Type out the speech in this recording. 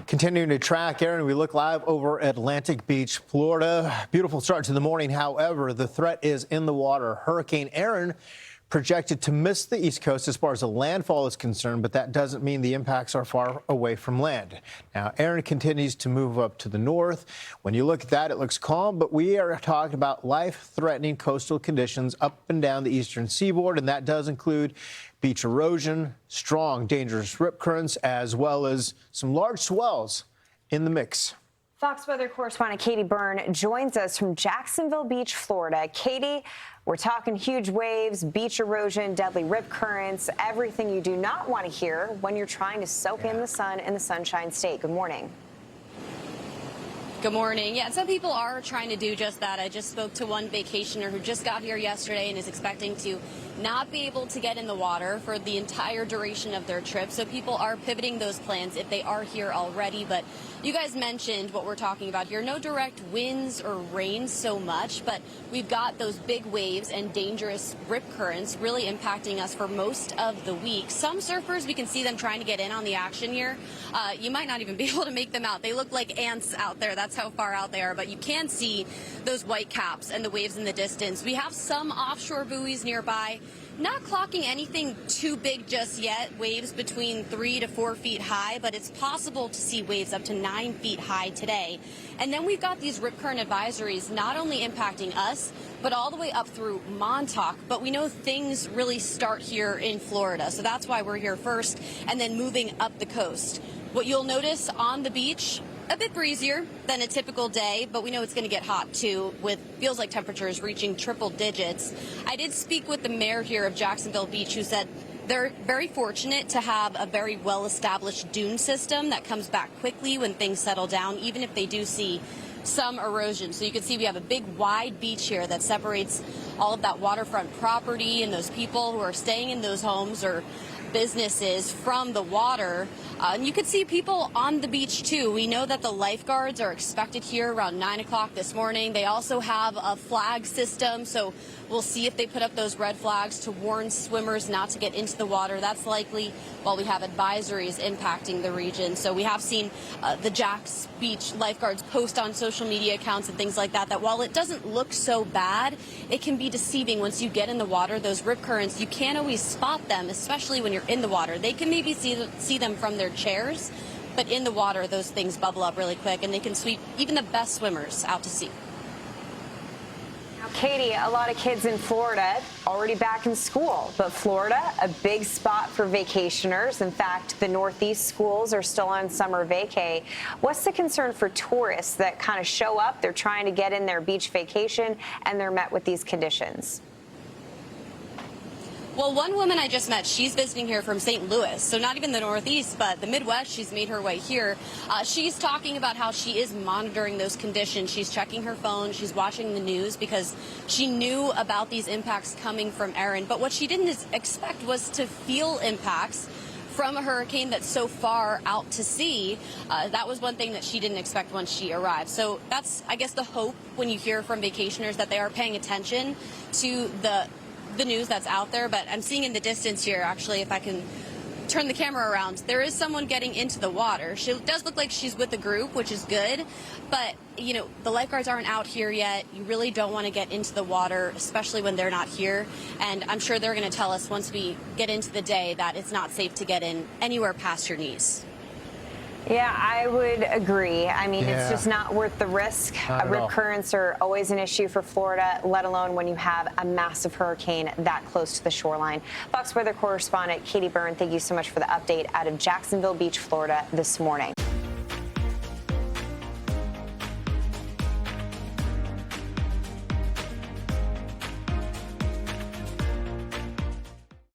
Continuing to track Erin, we look live over Atlantic Beach, Florida. Beautiful start to the morning. However, the threat is in the water. Hurricane Erin projected to miss the East Coast as far as the landfall is concerned, but that doesn't mean the impacts are far away from land. Now, Erin continues to move up to the north. When you look at that, it looks calm, but we are talking about life-threatening coastal conditions up and down the eastern seaboard, and that does include beach erosion, strong, dangerous rip currents, as well as some large swells in the mix. Fox Weather Correspondent Katie Byrne joins us from Jacksonville Beach, Florida. Katie, we're talking huge waves, beach erosion, deadly rip currents, everything you do not want to hear when you're trying to soak in the sun in the Sunshine State. Good morning. Good morning. Yeah, some people are trying to do just that. I just spoke to one vacationer who just got here yesterday and is expecting to not be able to get in the water for the entire duration of their trip. So people are pivoting those plans if they are here already. But you guys mentioned what we're talking about here. No direct winds or rain so much, but we've got those big waves and dangerous rip currents really impacting us for most of the week. Some surfers, we can see them trying to get in on the action here. You might not even be able to make them out. They look like ants out there. That's how far out they are. But you can see those white caps and the waves in the distance. We have some offshore buoys nearby. Not clocking anything too big just yet, waves between 3 to 4 feet high, but it's possible to see waves up to 9 feet high today. And then we've got these rip current advisories not only impacting us, but all the way up through Montauk. But we know things really start here in Florida, so that's why we're here first, and then moving up the coast. What you'll notice on the beach, a bit breezier than a typical day, but we know it's going to get hot too, with feels like temperatures reaching triple digits. I did speak with the mayor here of Jacksonville Beach, who said they're very fortunate to have a very well-established dune system that comes back quickly when things settle down, even if they do see some erosion. So you can see we have a big wide beach here that separates all of that waterfront property and those people who are staying in those homes or businesses from the water. And you could see people on the beach too. We know that the lifeguards are expected here around 9 o'clock this morning. They also have a flag system, so we'll see if they put up those red flags to warn swimmers not to get into the water. That's likely while we have advisories impacting the region. So we have seen the Jax Beach lifeguards post on social media accounts and things like that, that while it doesn't look so bad, it can be deceiving once you get in the water. Those rip currents, you can't always spot them, especially when you're in the water. They can maybe see them from their chairs, but in the water, those things bubble up really quick, and they can sweep even the best swimmers out to sea. Now, Katie, a lot of kids in Florida already back in school, but Florida, a big spot for vacationers. In fact, the Northeast schools are still on summer vacay. What's the concern for tourists that kind of show up, they're trying to get in their beach vacation, and they're met with these conditions? Well, one woman I just met, she's visiting here from St. Louis, so not even the Northeast, but the Midwest. She's made her way here. She's talking about how she is monitoring those conditions. She's checking her phone. She's watching the news because she knew about these impacts coming from Erin. But what she didn't expect was to feel impacts from a hurricane that's so far out to sea. That was one thing that she didn't expect once she arrived. So that's, I guess, the hope when you hear from vacationers, that they are paying attention to the news that's out there. But I'm seeing in the distance here, actually, if I can turn the camera around, there is someone getting into the water. She does look like she's with a group, which is good, but you know, the lifeguards aren't out here yet. You really don't want to get into the water, especially when they're not here, and I'm sure they're going to tell us once we get into the day that it's not safe to get in anywhere past your knees. Yeah, I would agree. I mean, it's just not worth the risk. Rip currents are always an issue for Florida, let alone when you have a massive hurricane that close to the shoreline. Fox Weather Correspondent Katie Byrne, thank you so much for the update out of Jacksonville Beach, Florida this morning.